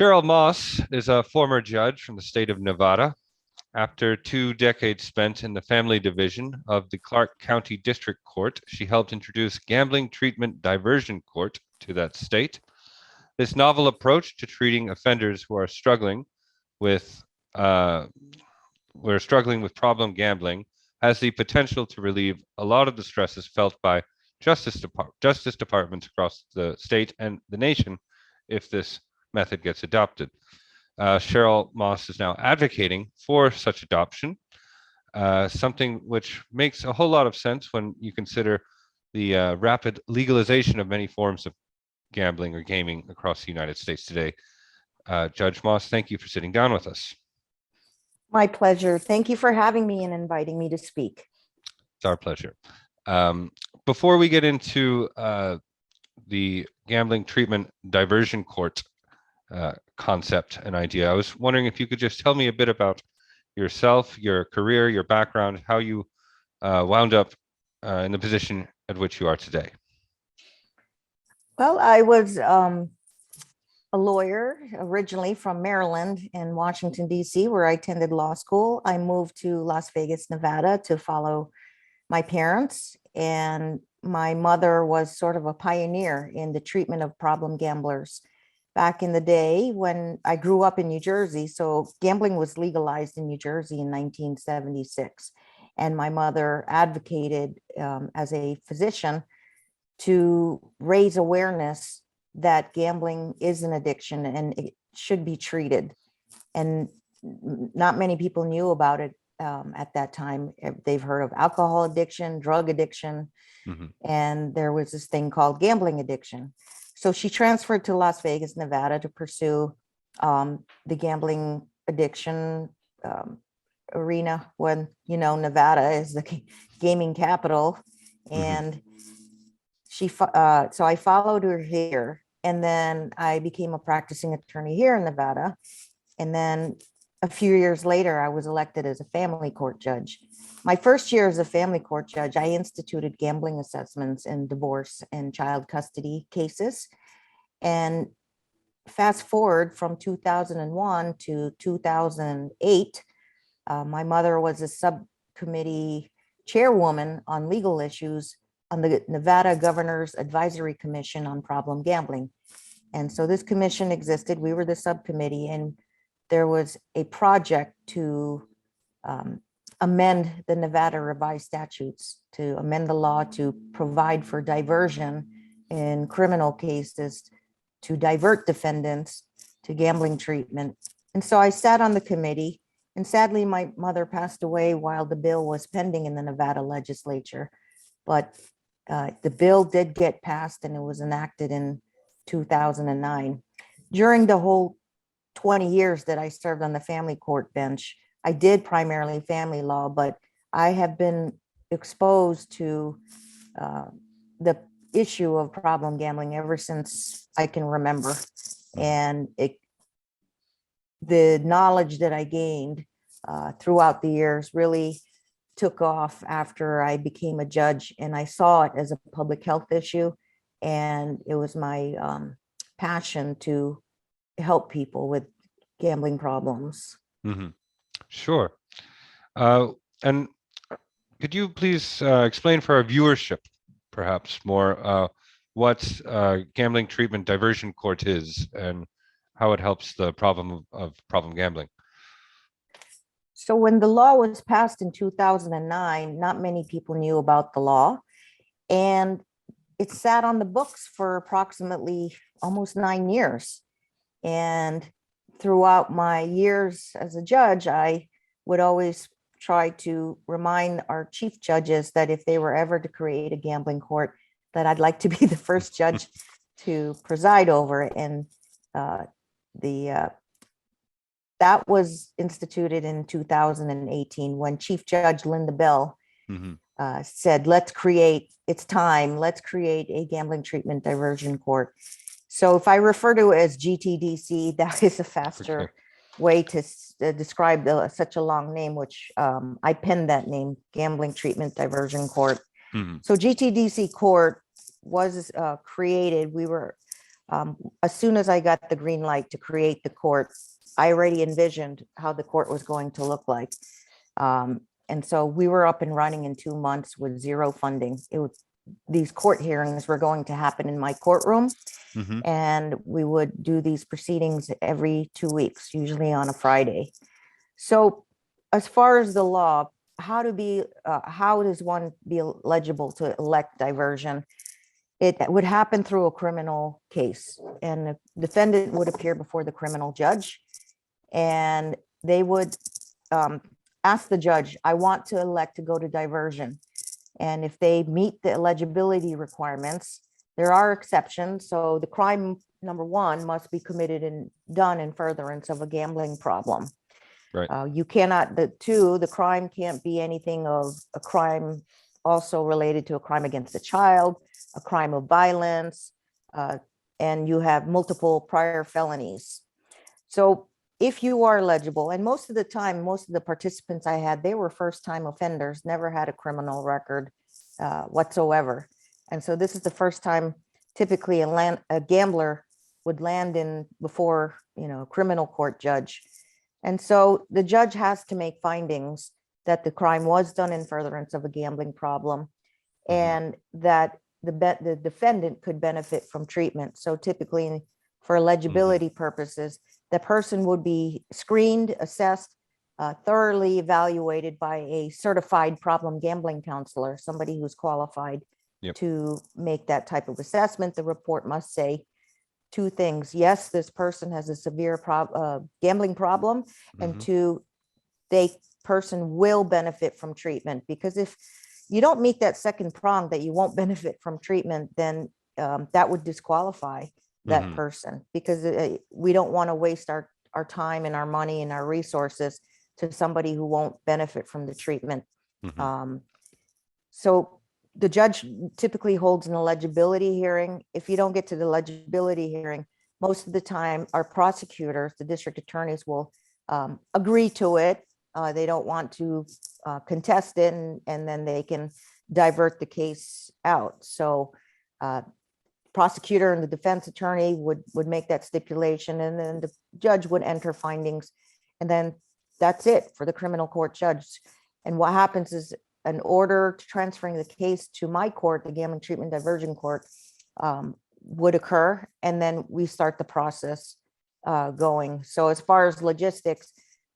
Cheryl Moss is a former judge from the state of Nevada. After 2 decades spent in the family division of the Clark County District Court, she helped introduce Gambling Treatment Diversion Court to that state. This novel approach to treating offenders who are with uh, struggling with problem gambling has the potential to relieve a lot of the stresses felt by justice departments across the state and the nation if this method gets adopted. Cheryl Moss is now advocating for such adoption, something which makes a whole lot of sense when you consider the rapid legalization of many forms of gambling or gaming across the United States today. Judge Moss, thank you for sitting down with us. My pleasure. Thank you for having me and inviting me to speak. It's our pleasure. Before we get into the Gambling Treatment Diversion Court concept and idea, I was wondering if you could just tell me a bit about yourself, your career, your background, how you wound up in the position at which you are today. Well, I was a lawyer originally from Maryland and Washington, D.C., where I attended law school. I moved to Las Vegas, Nevada to follow my parents. And my mother was sort of a pioneer in the treatment of problem gamblers back in the day when I grew up in New Jersey. So gambling was legalized in New Jersey in 1976. And my mother advocated as a physician to raise awareness that gambling is an addiction and it should be treated. And not many people knew about it at that time. They've heard of alcohol addiction, drug addiction, and there was this thing called gambling addiction. So she transferred to Las Vegas, Nevada to pursue the gambling addiction arena when, Nevada is the gaming capital. And so I followed her here, and then I became a practicing attorney here in Nevada. And then a few years later, I was elected as a family court judge. My first year as a family court judge, I instituted gambling assessments in divorce and child custody cases. And fast forward from 2001 to 2008, my mother was a subcommittee chairwoman on legal issues on the Nevada Governor's Advisory Commission on Problem Gambling. And so this commission existed. We were the subcommittee, and there was a project to amend the Nevada revised statutes, to amend the law to provide for diversion in criminal cases, to divert defendants to gambling treatment. And so I sat on the committee, and sadly, my mother passed away while the bill was pending in the Nevada legislature. But the bill did get passed, and it was enacted in 2009. During the whole 20 years that I served on the family court bench, I did primarily family law, but I have been exposed to the issue of problem gambling ever since I can remember. And the knowledge that I gained throughout the years really took off after I became a judge, and I saw it as a public health issue. And it was my passion to help people with gambling problems. Sure. And could you please explain for our viewership, perhaps more, what Gambling Treatment Diversion Court is and how it helps the problem of problem gambling? So when the law was passed in 2009, not many people knew about the law, and it sat on the books for approximately almost 9 years. And throughout my years as a judge, I would always try to remind our chief judges that if they were ever to create a gambling court, that I'd like to be the first judge to preside over it. And that was instituted in 2018 when Chief Judge Linda Bell said, it's time, let's create a Gambling Treatment Diversion Court. So if I refer to it as GTDC, that is a faster way to describe such a long name, which I penned that name, Gambling Treatment Diversion Court. So GTDC Court was created. We were As soon as I got the green light to create the court, I already envisioned how the court was going to look like. And so we were up and running in 2 months with zero funding. These court hearings were going to happen in my courtroom, Mm-hmm. and we would do these proceedings every 2 weeks, usually on a Friday. So as far as the law, how does one be eligible to elect diversion? It would happen through a criminal case, and the defendant would appear before the criminal judge, and they would ask the judge, I want to elect to go to diversion. And if they meet the eligibility requirements, there are exceptions. So the crime, number one, must be committed and done in furtherance of a gambling problem. Right. You cannot, the crime can't be anything of a crime also related to a crime against a child, a crime of violence, and you have multiple prior felonies. So if you are eligible, and most of the time, most of the participants I had, they were first-time offenders, never had a criminal record whatsoever. And so this is the first time typically a gambler would land in before, a criminal court judge. And so the judge has to make findings that the crime was done in furtherance of a gambling problem, and that the defendant could benefit from treatment. So typically for eligibility purposes, the person would be screened, assessed, thoroughly evaluated by a certified problem gambling counselor, somebody who's qualified Yep. to make that type of assessment. The report must say two things. Yes, this person has a severe gambling problem, and two, person will benefit from treatment. Because if you don't meet that second prong, that you won't benefit from treatment, then that would disqualify that person, because we don't want to waste our time and our money and our resources to somebody who won't benefit from the treatment. So the judge typically holds an eligibility hearing. If you don't get to the eligibility hearing, most of the time our prosecutors, the district attorneys, will agree to it. They don't want to contest it, and then they can divert the case out. So prosecutor and the defense attorney would make that stipulation, and then the judge would enter findings, and then that's it for the criminal court judge. And what happens is an order transferring the case to my court, the Gambling Treatment Diversion Court, would occur, and then we start the process going. So as far as logistics,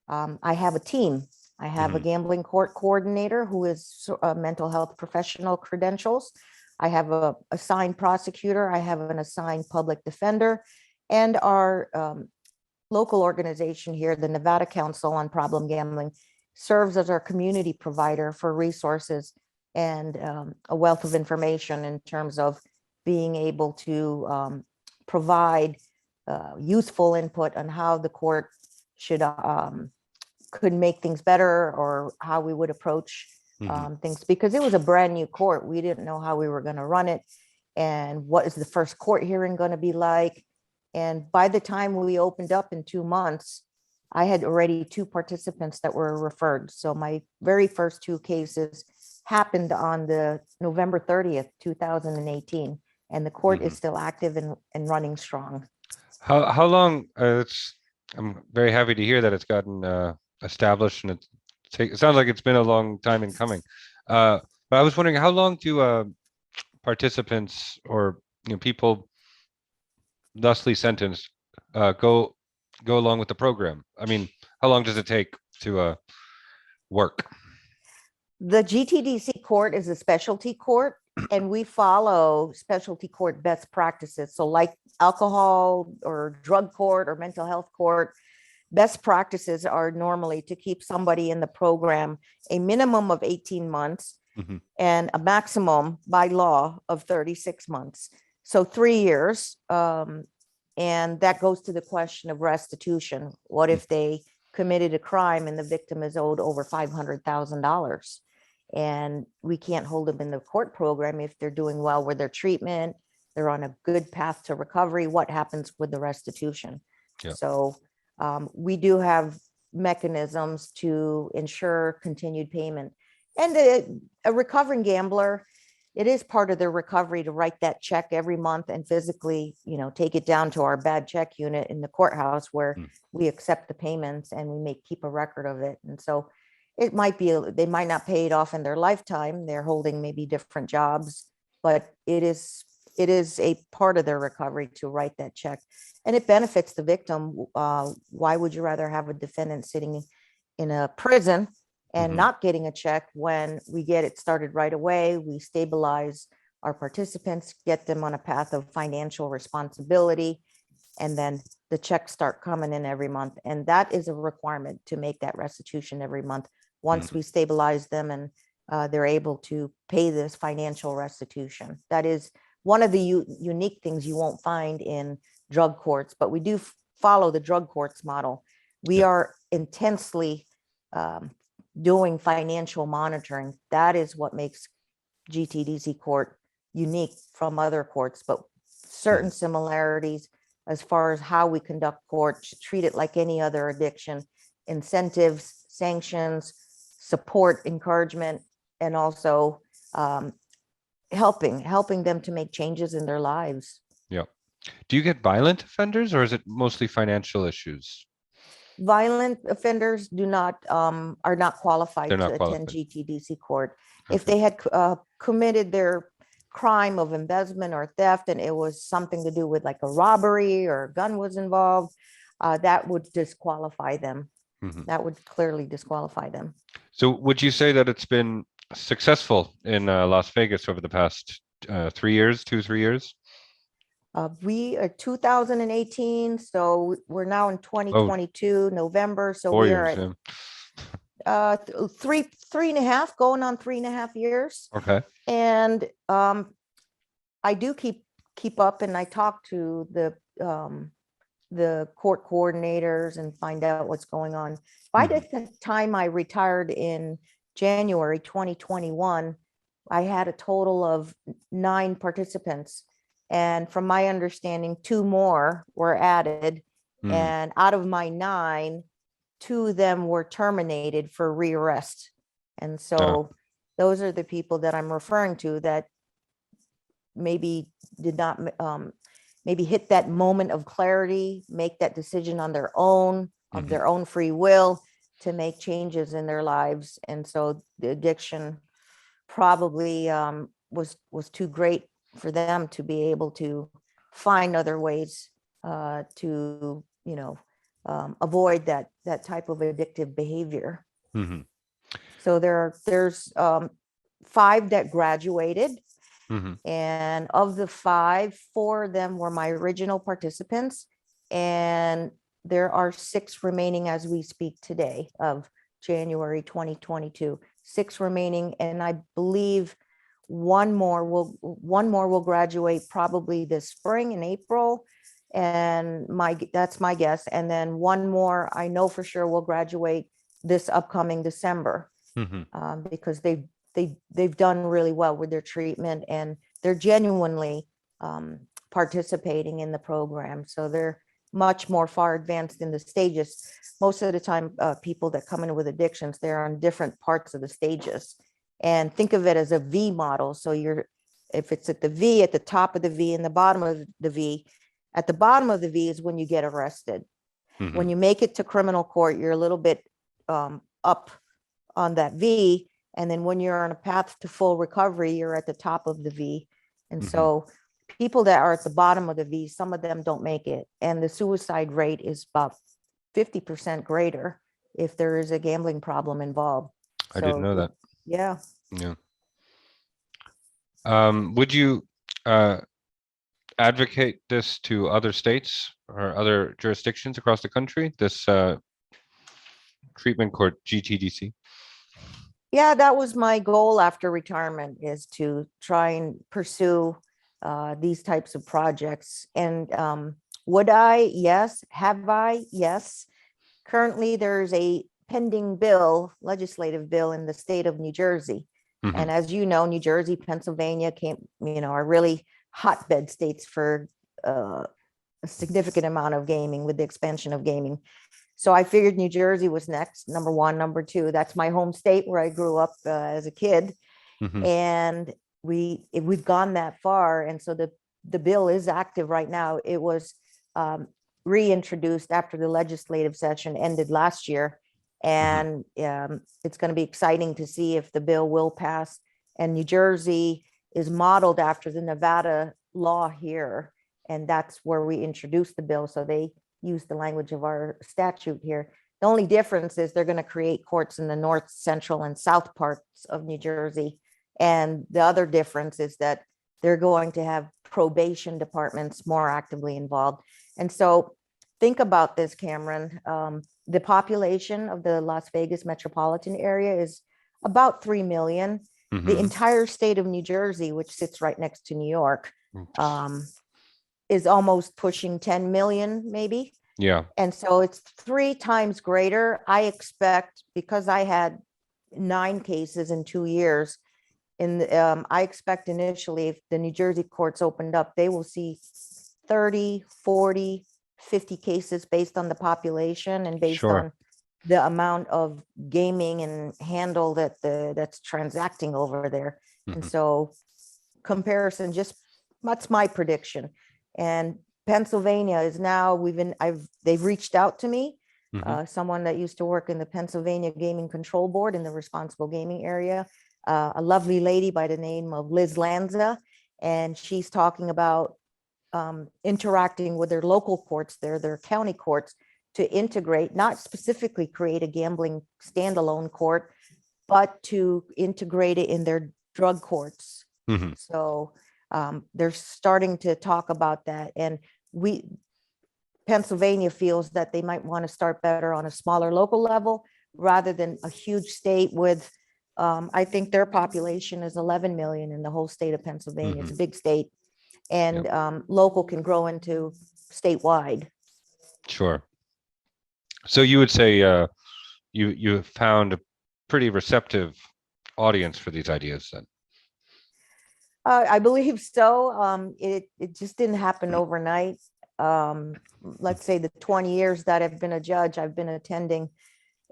I have a team. I have a gambling court coordinator who is mental health professional credentials. I have a assigned prosecutor. I have an assigned public defender, and our local organization here, the Nevada Council on Problem Gambling, serves as our community provider for resources and a wealth of information in terms of being able to provide useful input on how the court could make things better, or how we would approach things, because it was a brand new court. We didn't know how we were going to run it, and what is the first court hearing going to be like. And by the time we opened up in 2 months, I had already 2 participants that were referred. So my very first 2 cases happened on the November 30th, 2018, and the court is still active and running strong. How long? I'm very happy to hear that it's gotten established, and it sounds like it's been a long time in coming. But I was wondering, how long do participants, or people thusly sentenced go along with the program? I mean, how long does it take to work? The GTDC court is a specialty court, and we follow specialty court best practices. So like alcohol or drug court or mental health court, best practices are normally to keep somebody in the program a minimum of 18 months and a maximum by law of 36 months. So 3 years. And that goes to the question of restitution. What if they committed a crime and the victim is owed over $500,000? And we can't hold them in the court program if they're doing well with their treatment, they're on a good path to recovery. What happens with the restitution? Yeah. So we do have mechanisms to ensure continued payment. And a recovering gambler, it is part of their recovery to write that check every month and physically, take it down to our bad check unit in the courthouse where Mm. we accept the payments and we keep a record of it. And so it might be, they might not pay it off in their lifetime. They're holding maybe different jobs, but it is a part of their recovery to write that check. And it benefits the victim. Why would you rather have a defendant sitting in a prison and Mhm. not getting a check when we get it started right away? We stabilize our participants, get them on a path of financial responsibility, and then the checks start coming in every month. And that is a requirement to make that restitution every month. Once Mhm. we stabilize them and they're able to pay this financial restitution. That is one of the unique things you won't find in drug courts, but we do follow the drug courts model. We Yeah. are intensely doing financial monitoring. That is what makes GTDC court unique from other courts, but certain Mhm. similarities as far as how we conduct court, treat it like any other addiction, incentives, sanctions, support, encouragement, and also helping them to make changes in their lives. Yeah. Do you get violent offenders or is it mostly financial issues? Violent offenders are not They're qualified to not attend qualified. GTDC court. If Okay. they had committed their crime of embezzlement or theft, and it was something to do with like a robbery or a gun was involved, that would disqualify them. Mhm. That would clearly disqualify them. So would you say that it's been successful in Las Vegas over the past 3 years, 2, 3 years? We are 2018, so we're now in Oh, 2022, November. So we are 4 years. at Yeah. three and a half, going on 3.5 years. Okay. And I do keep up, and I talk to the court coordinators and find out what's going on. By Mhm. the time I retired in January 2021, I had a total of 9 participants. And from my understanding, 2 more were added. Mm. And out of my 9, 2 of them were terminated for rearrest. And Ah. so those are the people that I'm referring to that maybe did not maybe hit that moment of clarity, make that decision on their own, of Mhm. their own free will, to make changes in their lives. And so the addiction probably was too great for them to be able to find other ways to avoid that type of addictive behavior. Mhm. So there's 5 that graduated, Mhm. and of the 5, 4 of them were my original participants. And there are 6 remaining as we speak today of January 2022. 6 remaining, and I believe one more will graduate probably this spring in April. And that's my guess. And then one more I know for sure will graduate this upcoming December, Mhm. because they've done really well with their treatment, and they're genuinely participating in the program. So they're much more far advanced in the stages. Most of the time, people that come in with addictions, they're on different parts of the stages. And think of it as a V model. So if it's at the V, at the top of the V and the bottom of the V, at the bottom of the V is when you get arrested. When Mhm. you make it to criminal court, you're a little bit up on that V. And then when you're on a path to full recovery, you're at the top of the V. And Mhm. so people that are at the bottom of the V, some of them don't make it. And the suicide rate is about 50% greater if there is a gambling problem involved. I didn't know So, that. yeah. Yeah. Would you uh, advocate this to other states or other jurisdictions across the country? This treatment court, GTDC. Yeah, that was my goal after retirement, is to try and pursue these types of projects. And would I? Yes. Have I? Yes. Currently, there's a pending legislative bill in the state of New Jersey. Mhm. And as you know, New Jersey, Pennsylvania are really hotbed states for a significant amount of gaming, with the expansion of gaming. So I figured New Jersey was next, number 1. Number 2, that's my home state where I grew up as a kid. Mhm. And we've gone that far. And so the bill is active right now. It was reintroduced after the legislative session ended last year. And it's going to be exciting to see if the bill will pass. And New Jersey is modeled after the Nevada law here. And that's where we introduced the bill. So they use the language of our statute here. The only difference is they're going to create courts in the north, central, and south parts of New Jersey. And the other difference is that they're going to have probation departments more actively involved. And so think about this, Cameron. The population of the Las Vegas metropolitan area is about 3 million. The entire state of New Jersey, which sits right next to New York, is almost pushing 10 million, maybe. Yeah. And so it's 3 times greater. I expect, because I had 9 cases in 2 years, I expect initially, if the New Jersey courts opened up, they will see 30, 40, 50 cases based on the population and based Sure. on the amount of gaming and handle that's transacting over there. And so comparison, just that's my prediction. And Pennsylvania is now, they've reached out to me, someone that used to work in the Pennsylvania Gaming Control Board in the responsible gaming area, a lovely lady by the name of Liz Lanza, and she's talking about interacting with their local courts, their county courts, to integrate, not specifically create a gambling standalone court, but to integrate it in their drug courts. So they're starting to talk about that. And Pennsylvania feels that they might want to start better on a smaller local level rather than a huge state with, I think their population is 11 million in the whole state of Pennsylvania. It's a big state. And local can grow into statewide. Sure. So you would say you found a pretty receptive audience for these ideas then? I believe so. It just didn't happen overnight. Let's say the 20 years that I've been a judge, I've been attending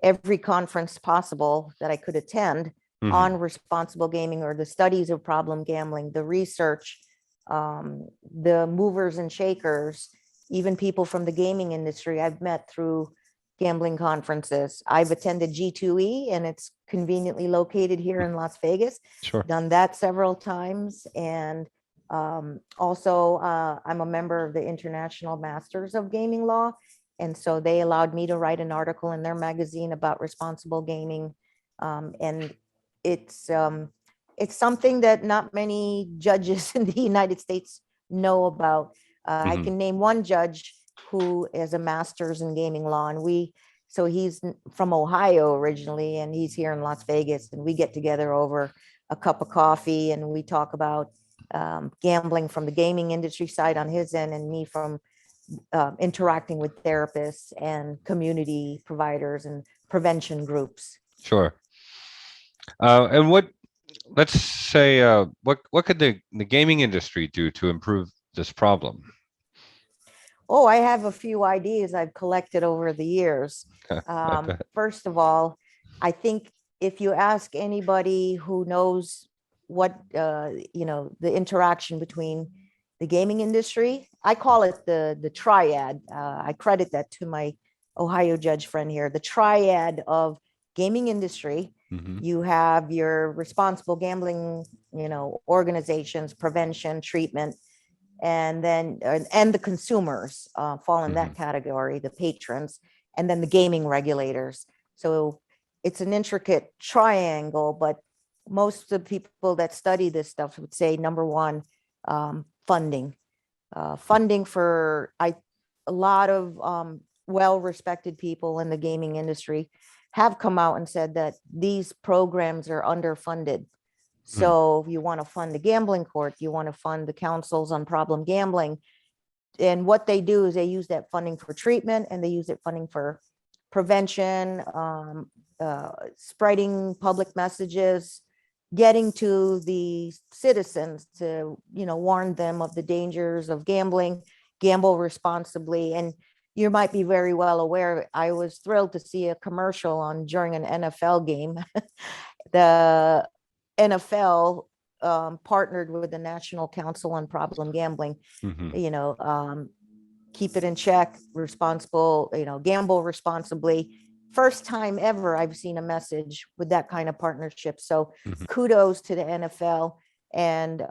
every conference possible that I could attend on responsible gaming or the studies of problem gambling, the research, the movers and shakers, even people from the gaming industry I've met through gambling conferences. I've attended G2E, and it's conveniently located here in Las Vegas. Sure. Done that several times. And also, I'm a member of the International Masters of Gaming Law. And so they allowed me to write an article in their magazine about responsible gaming. And it's something that not many judges in the United States know about. I can name one judge who is a master's in gaming law, and so he's from Ohio originally, and he's here in Las Vegas, and we get together over a cup of coffee and we talk about gambling from the gaming industry side on his end, and me from interacting with therapists and community providers and prevention groups. Sure. And let's say, what could the gaming industry do to improve this problem? Oh, I have a few ideas I've collected over the years. First of all, I think if you ask anybody who knows what, the interaction between the gaming industry, I call it the triad. I credit that to my Ohio judge friend here, the triad of gaming industry. You have your responsible gambling, organizations, prevention, treatment, and then and the consumers fall in that category, the patrons, and then the gaming regulators. So it's an intricate triangle, but most of the people that study this stuff would say, number one, funding. Funding for a lot of well-respected people in the gaming industry have come out and said that these programs are underfunded. So you want to fund the gambling court, you want to fund the councils on problem gambling. And what they do is they use that funding for treatment, and they use it funding for prevention, spreading public messages, getting to the citizens to, warn them of the dangers of gambling, gamble responsibly. And you might be very well aware, I was thrilled to see a commercial during an NFL game. The NFL partnered with the National Council on Problem Gambling, Mhm. you know, keep it in check, responsible, gamble responsibly. First time ever I've seen a message with that kind of partnership. So Mhm. kudos to the NFL, and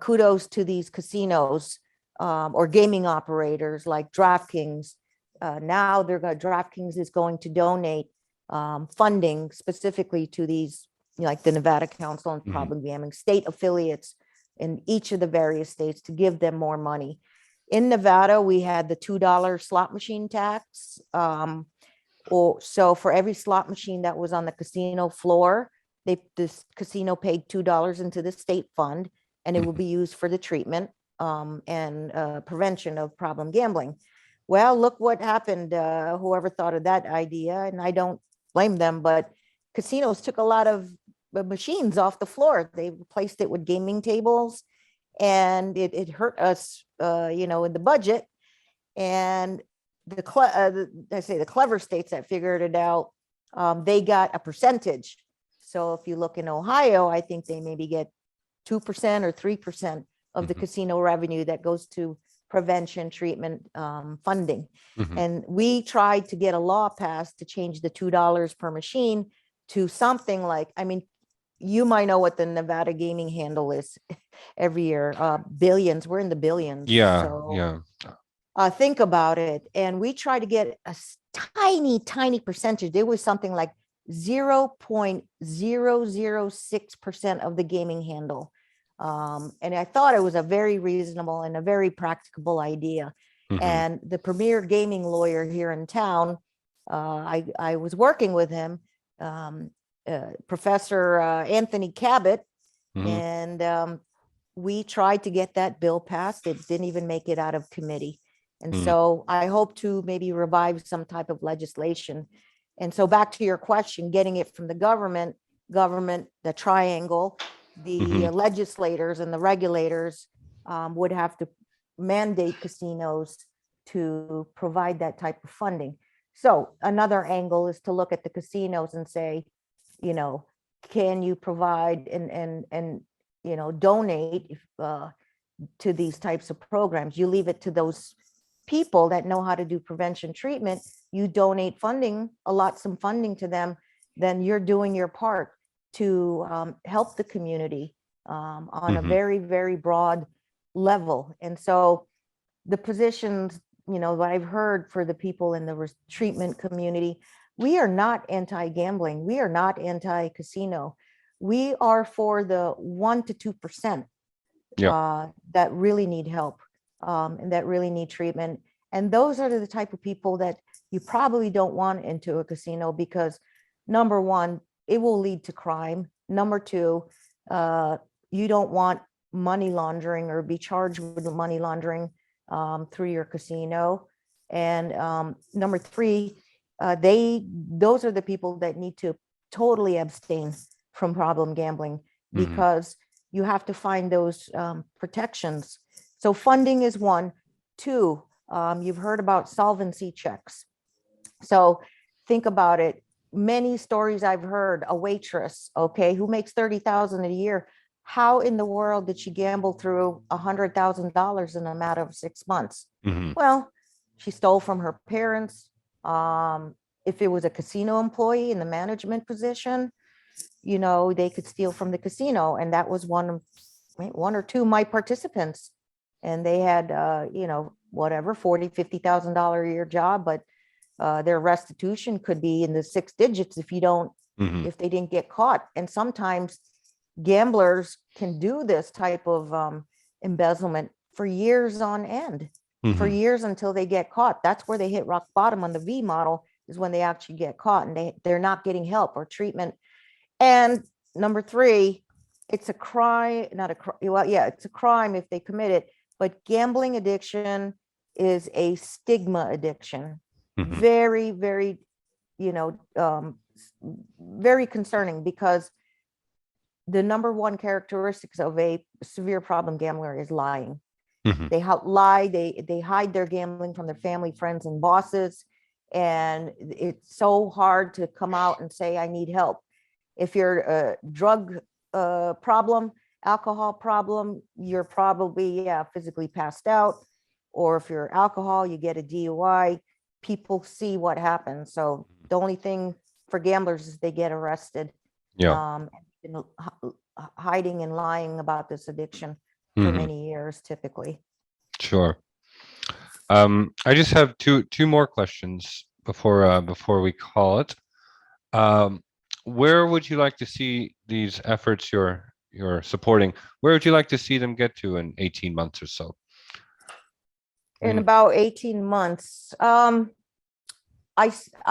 kudos to these casinos or gaming operators like DraftKings. Now DraftKings is going to donate funding specifically to these, like the Nevada Council on Mhm. Problem Gambling, state affiliates in each of the various states, to give them more money. In Nevada, we had the $2 slot machine tax. Or so for every slot machine that was on the casino floor, this casino paid $2 into the state fund, and it will Mhm. be used for the treatment and prevention of problem gambling. Well, look what happened. Whoever thought of that idea, and I don't blame them, but casinos took a lot of machines off the floor. They replaced it with gaming tables, and it hurt us, in the budget. And I say the clever states that figured it out, they got a percentage. So if you look in Ohio, I think they maybe get 2% or 3% of the Mhm. casino revenue that goes to prevention treatment funding. Mhm. And we tried to get a law passed to change the $2 per machine to something like, I mean, you might know what the Nevada gaming handle is every year, billions. We're in the billions. Yeah, So yeah. think about it. And we try to get a tiny, tiny percentage. There was something like 0.006% of the gaming handle. And I thought it was a very reasonable and a very practicable idea. Mhm. And the premier gaming lawyer here in town, I was working with him, Professor Anthony Cabot, Mhm. and we tried to get that bill passed. It didn't even make it out of committee. And Mhm. so I hope to maybe revive some type of legislation. And so back to your question, getting it from the government, the triangle, the Mhm. legislators and the regulators would have to mandate casinos to provide that type of funding. So another angle is to look at the casinos and say, you know, can you provide and donate to these types of programs? You leave it to those people that know how to do prevention treatment. You donate funding, allot some funding to them, then you're doing your part to help the community on a Mhm. very, very broad level. And so the positions, what I've heard for the people in the treatment community, we are not anti-gambling. We are not anti-casino. We are for the 1 to 2% Yeah. that really need help and that really need treatment. And those are the type of people that you probably don't want into a casino because, number one, it will lead to crime. Number two, you don't want money laundering or be charged with money laundering through your casino. And number three, those are the people that need to totally abstain from problem gambling Mhm. because you have to find those protections. So funding is one. Two, you've heard about solvency checks. So think about it. Many stories I've heard, a waitress, okay, who makes 30,000 a year. How in the world did she gamble through $100,000 in a matter of 6 months? Mhm. Well, she stole from her parents. If it was a casino employee in the management position, they could steal from the casino. And that was one or two of my participants. And they had, whatever, $40,000, $50,000 a year job, but their restitution could be in the six digits Mhm. if they didn't get caught. And sometimes gamblers can do this type of embezzlement for years on end, for Mhm. years until they get caught. That's where they hit rock bottom on the V model, is when they actually get caught and they're not getting help or treatment. And number three, it's a crime, not a crime. Well, yeah, it's a crime if they commit it, but gambling addiction is a stigma addiction. Mhm. Very, very, very concerning because the number one characteristics of a severe problem gambler is lying. Mhm. They lie, they hide their gambling from their family, friends, and bosses. And it's so hard to come out and say, I need help. If you're a drug problem, alcohol problem, you're probably, yeah, physically passed out. Or if you're alcohol, you get a DUI, people see what happens. So the only thing for gamblers is they get arrested. Yeah. And hiding and lying about this addiction for Mhm. many years, typically. Sure. I just have two more questions before we call it. Um, where would you like to see these efforts you're supporting? Where would you like to see them get to in 18 months or so? In about 18 months, I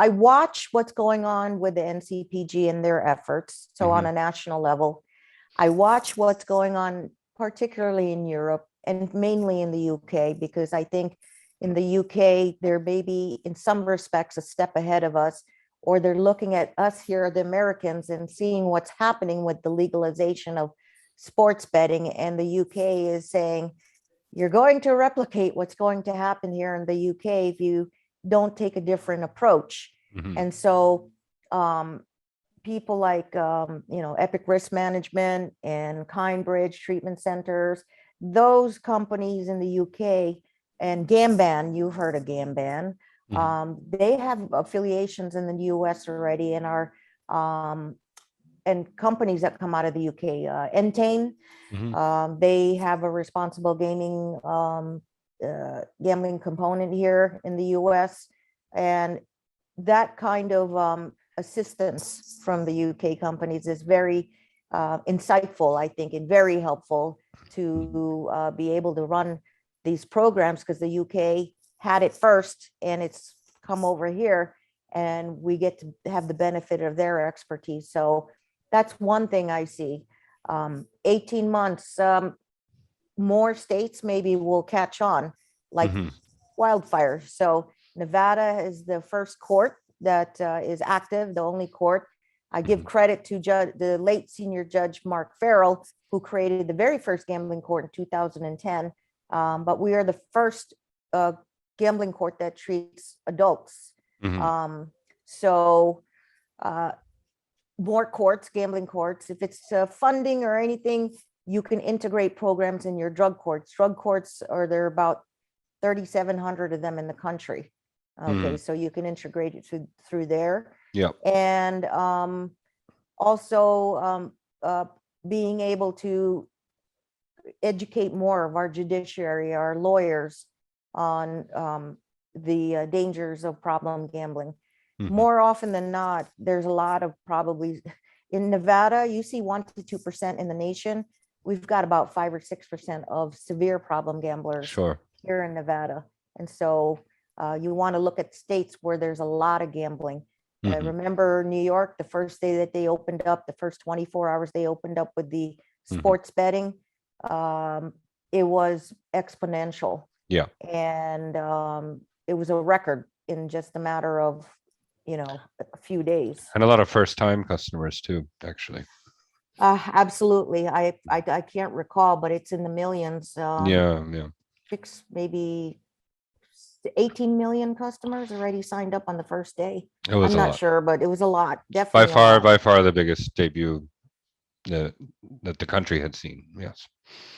watch what's going on with the NCPG and their efforts. So on a national level, I watch what's going on, particularly in Europe and mainly in the UK, because I think in the UK, they're maybe in some respects a step ahead of us, or they're looking at us here, the Americans, and seeing what's happening with the legalization of sports betting. And the UK is saying, you're going to replicate what's going to happen here in the UK if you don't take a different approach. Mhm. And so people like Epic Risk Management and Kindbridge Treatment Centers, those companies in the UK, and Gamban, you've heard of Gamban, they have affiliations in the US already and are and companies that come out of the UK, Entain, they have a responsible gaming gambling component here in the US. And that kind of assistance from the UK companies is very insightful, I think, and very helpful to be able to run these programs, because the UK had it first and it's come over here and we get to have the benefit of their expertise. So that's one thing I see. 18 months, more states maybe will catch on like wildfire. So Nevada is the first court that is active, the only court. I give credit to the late senior judge, Mark Farrell, who created the very first gambling court in 2010. But we are the first gambling court that treats adults. So more courts, gambling courts, if it's funding or anything, you can integrate programs in your drug courts. Drug courts are there about 3,700 of them in the country. Okay, so you can integrate it through there. Yeah. And also being able to educate more of our judiciary, our lawyers on the dangers of problem gambling. More often than not, there's a lot of probably in Nevada, you see 1 to 2% in the nation. We've got about 5 or 6% of severe problem gamblers Sure. here in Nevada. And so you want to look at states where there's a lot of gambling. Remember New York, the first day that they opened up, the first 24 hours they opened up with the sports betting, it was exponential. Yeah. And it was a record in just a matter of, a few days. And a lot of first-time customers too, actually. Absolutely. I can't recall, but it's in the millions. Yeah. Maybe 18 million customers already signed up on the first day. It was I'm a not lot. sure, but it was a lot. By Definitely a far, lot. by far the biggest debut that the country had seen. Yes.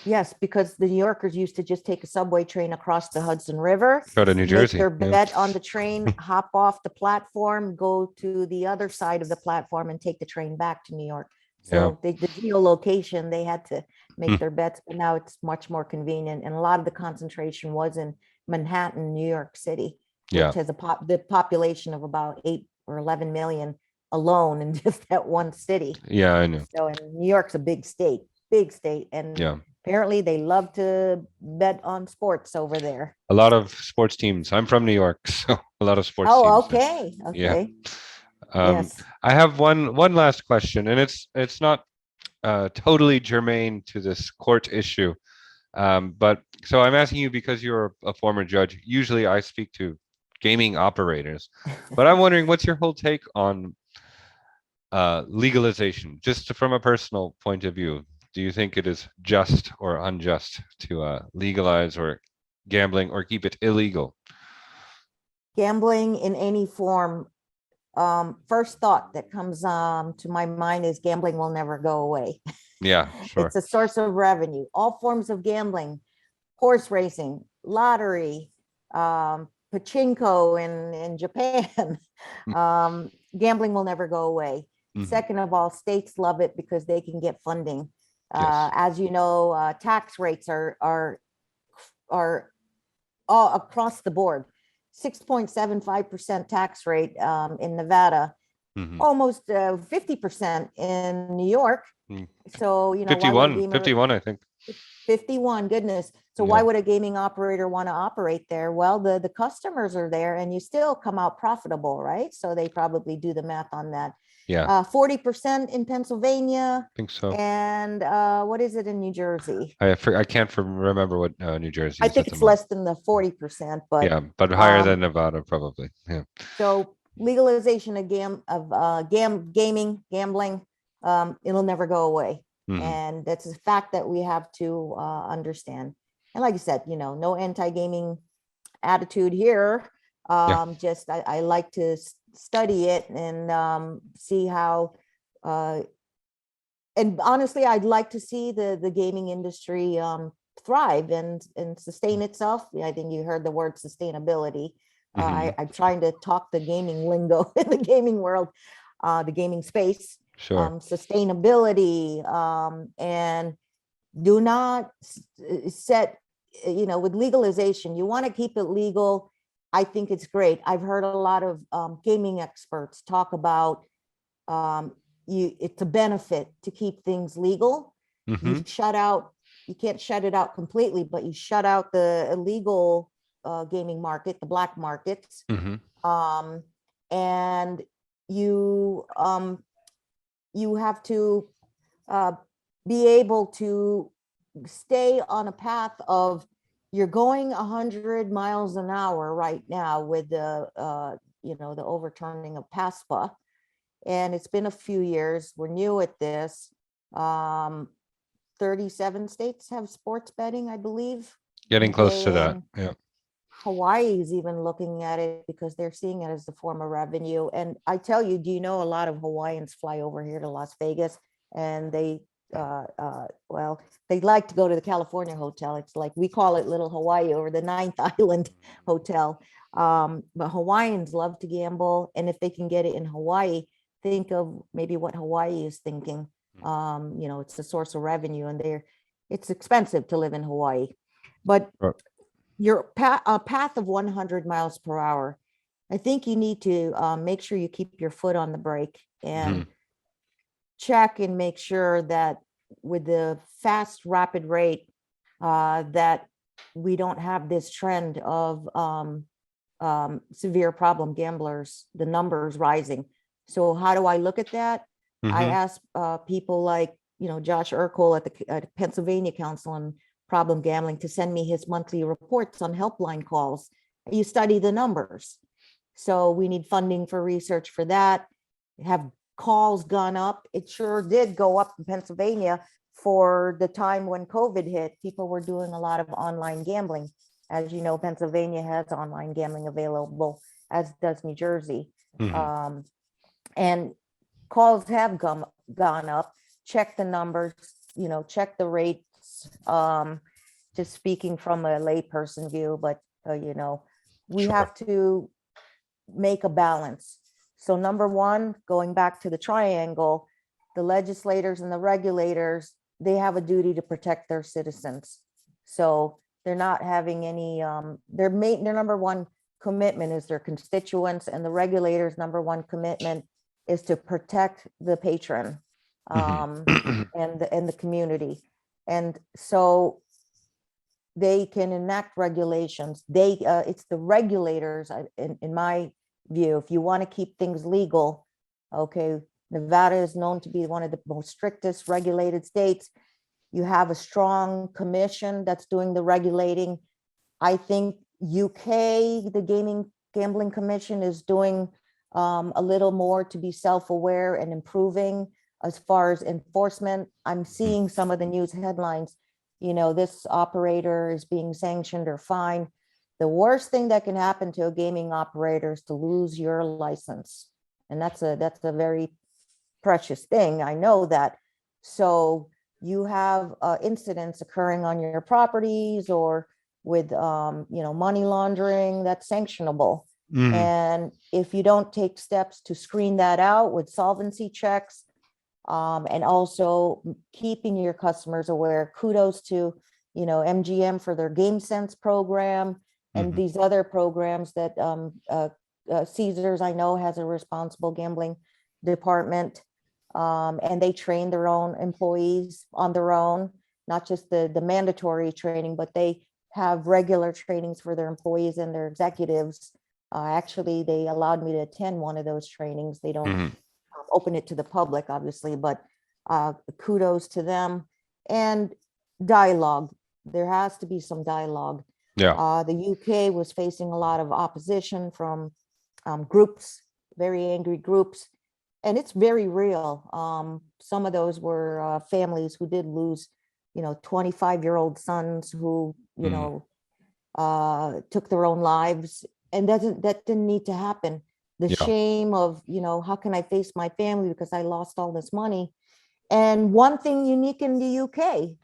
Yes, because the New Yorkers used to just take a subway train across the Hudson River, Go to New make Jersey. their Yeah. bet on the train, hop off the platform, go to the other side of the platform and take the train back to New York. So the geolocation, they had to make their bets, but now it's much more convenient. And a lot of the concentration was in Manhattan, New York City, Yeah. which has the population of about 8 or 11 million alone in just that one city. Yeah, I know. So, and New York's a big state. And Yeah. apparently they love to bet on sports over there. A lot of sports teams. I'm from New York, so a lot of sports teams. Oh, okay. Yeah. Okay. Yes. I have one last question, and it's not totally germane to this court issue. But so I'm asking you because you're a former judge. Usually I speak to gaming operators, but I'm wondering what's your whole take on legalization, just from a personal point of view. Do you think it is just or unjust to legalize or gambling or keep it illegal? Gambling in any form, first thought that comes to my mind is gambling will never go away. Yeah, sure. It's a source of revenue. All forms of gambling, horse racing, lottery, pachinko in Japan. Gambling will never go away. Second of all, states love it because they can get funding. Yes. As you know, tax rates are all across the board. 6.75% tax rate in Nevada, Mhm. almost 50% in New York. Mm. So, why would a 51, gamer 51, I think. 51, goodness. So why Yeah. would a gaming operator want to operate there? Well, the customers are there and you still come out profitable, right? So they probably do the math on that. Yeah, 40% in Pennsylvania. I think so. And what is it in New Jersey? I can't remember what New Jersey I is at think the it's moment. less than the 40%, but Yeah, but higher than Nevada, probably. Yeah. so legalization of gaming, gambling, it'll never go away. Mhm. And that's a fact that we have to understand. And like you said, no anti-gaming attitude here. Yeah. Just I like to study it and see how uh, and honestly, I'd like to see the gaming industry thrive and sustain itself. I think you heard the word sustainability. Mhm. I'm trying to talk the gaming lingo in the gaming world, the gaming space, Sure. sustainability, and do not set, with legalization, you want to keep it legal. I think it's great. I've heard a lot of gaming experts talk about um, it's a benefit to keep things legal. Mhm. You can't shut it out completely, but you shut out the illegal gaming market, the black markets. Mhm. Um, and you have to uh, be able to stay on a path of, you're going 100 miles an hour right now with the overturning of PASPA, and it's been a few years. We're new at this. 37 states have sports betting, I believe. Getting close Okay, to that. and Yeah. Hawaii is even looking at it because they're seeing it as a form of revenue. And I tell you, do you know a lot of Hawaiians fly over here to Las Vegas, and well, they like to go to the California hotel. It's like, we call it Little Hawaii, or the Ninth Island Hotel. But Hawaiians love to gamble, and if they can get it in Hawaii, think of maybe what Hawaii is thinking. It's a source of revenue, and it's expensive to live in Hawaii. But Right. your path of 100 miles per hour, I think you need to make sure you keep your foot on the brake and Mhm. check and make sure that with the fast, rapid rate, that we don't have this trend of severe problem gamblers, the numbers rising. So how do I look at that? I Mhm. ask people like, Josh Urkel at Pennsylvania Council on Problem Gambling to send me his monthly reports on helpline calls. You study the numbers. So we need funding for research for that. Have calls gone up? It sure did go up in Pennsylvania for the time when COVID hit. People were doing a lot of online gambling. As you know, Pennsylvania has online gambling available, as does New Jersey. Mhm. And calls have gone up. Check the numbers, check the rates. Just speaking from a layperson view, but we Sure. have to make a balance. So number one, going back to the triangle, the legislators and the regulators, they have a duty to protect their citizens. So they're not having any, their number one commitment is their constituents, and the regulators' number one commitment is to protect the patron Mhm. and the community. And so they can enact regulations. It's the regulators, in my view, if you want to keep things legal. Okay, Nevada is known to be one of the most strictest regulated states. You have a strong commission that's doing the regulating. I think UK, the Gambling Commission, is doing a little more to be self-aware and improving as far as enforcement. I'm seeing some of the news headlines, this operator is being sanctioned or fined. The worst thing that can happen to a gaming operator is to lose your license. And that's a very precious thing. I know that. So you have incidents occurring on your properties or with, money laundering, that's sanctionable. Mhm. And if you don't take steps to screen that out with solvency checks, and also keeping your customers aware, kudos to, MGM for their Game Sense program and Mhm. these other programs that Caesars, I know, has a responsible gambling department. And they train their own employees on their own, not just the mandatory training, but they have regular trainings for their employees and their executives. Actually, they allowed me to attend one of those trainings. They don't Mhm. open it to the public, obviously, but kudos to them. And dialogue, there has to be some dialogue. Yeah. The UK was facing a lot of opposition from groups, very angry groups, and it's very real. Some of those were families who did lose, 25-year-old sons who, Mhm. took their own lives, and that didn't need to happen. The Yeah. shame of, how can I face my family because I lost all this money? And one thing unique in the UK,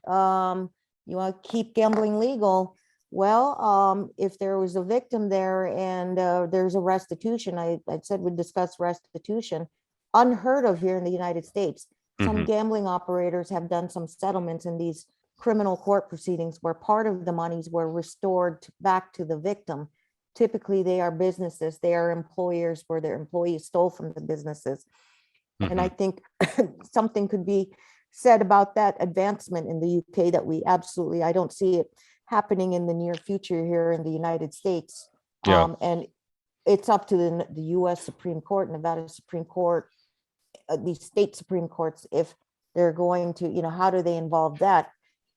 you want to keep gambling legal. Well, if there was a victim there and there's a restitution, I said we'd discuss restitution, unheard of here in the United States. Some Mhm. gambling operators have done some settlements in these criminal court proceedings where part of the monies were restored back to the victim. Typically, they are businesses, they are employers where their employees stole from the businesses. And I Mhm. think something could be said about that advancement in the UK that we absolutely, I don't see it happening in the near future here in the United States. Yeah. And it's up to the US Supreme Court, Nevada Supreme Court, these state Supreme Courts, if they're going to, how do they involve that?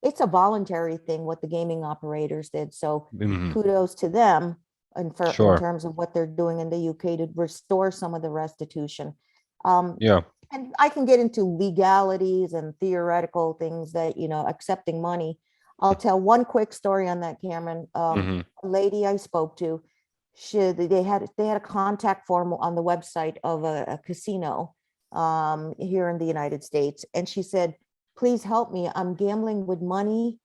It's a voluntary thing what the gaming operators did. So Mhm. kudos to them in Sure. terms of what they're doing in the UK to restore some of the restitution. Um, Yeah. and I can get into legalities and theoretical things that, accepting money. I'll tell one quick story on that, Cameron. Mhm. A lady I spoke to, they had a contact form on the website of a casino here in the United States. And she said, please help me. I'm gambling with money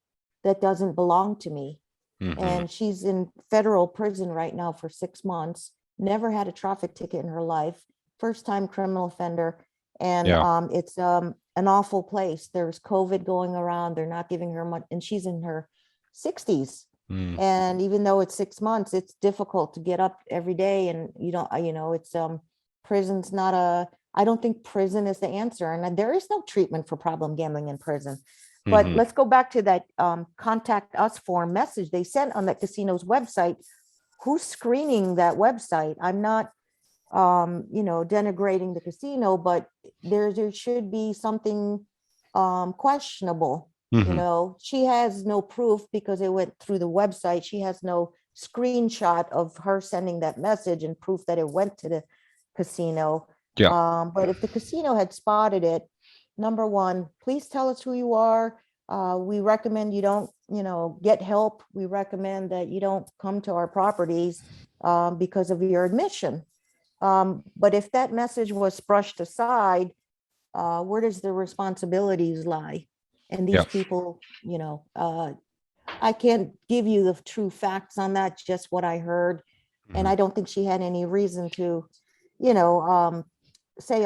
that doesn't belong to me. Mhm. And she's in federal prison right now for 6 months, never had a traffic ticket in her life, first time criminal offender. And Yeah. it's an awful place. There's COVID going around. They're not giving her much, and she's in her 60s. Mm. And even though it's 6 months, it's difficult to get up every day. And it's prison's not a, I don't think prison is the answer. And there is no treatment for problem gambling in prison. But Mhm. let's go back to that contact us form message they sent on that casino's website. Who's screening that website? I'm not, denigrating the casino, but there should be something questionable. Mhm. She has no proof because it went through the website. She has no screenshot of her sending that message and proof that it went to the casino. Yeah. But if the casino had spotted it, number one, please tell us who you are. We recommend you don't, get help. We recommend that you don't come to our properties because of your admission. But if that message was brushed aside, where does the responsibilities lie? And Yeah. these people, I can't give you the true facts on that, just what I heard. And Mhm. I don't think she had any reason to, you know, um, say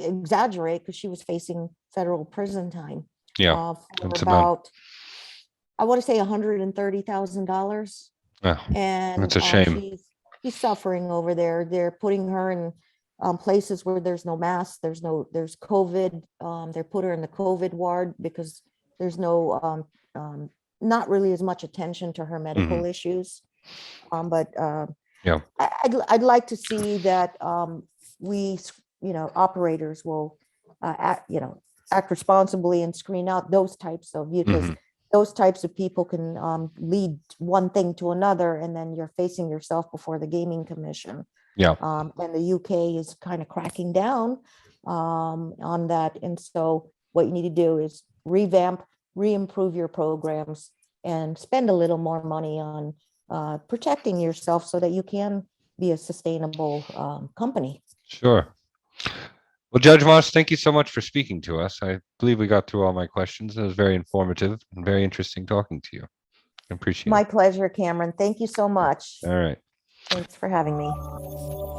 exaggerate, because she was facing federal prison time Yeah. for That's about. about, I want to say $130,000. Yeah. And That's a shame. she's suffering over there. They're putting her in places where there's no masks, there's COVID. They put her in the COVID ward because there's no not really as much attention to her Mhm. medical issues. But Yeah. I'd like to see that operators will act responsibly and screen out those types of, because Mhm. those types of people can lead one thing to another, and then you're facing yourself before the gaming commission. Yeah. And the UK is kind of cracking down on that. And so what you need to do is revamp, re-improve your programs, and spend a little more money on protecting yourself so that you can be a sustainable company. Sure. Well, Judge Moss, thank you so much for speaking to us. I believe we got through all my questions. It was very informative and very interesting talking to you. I appreciate My it. pleasure, Cameron. Thank you so much. All right. Thanks for having me.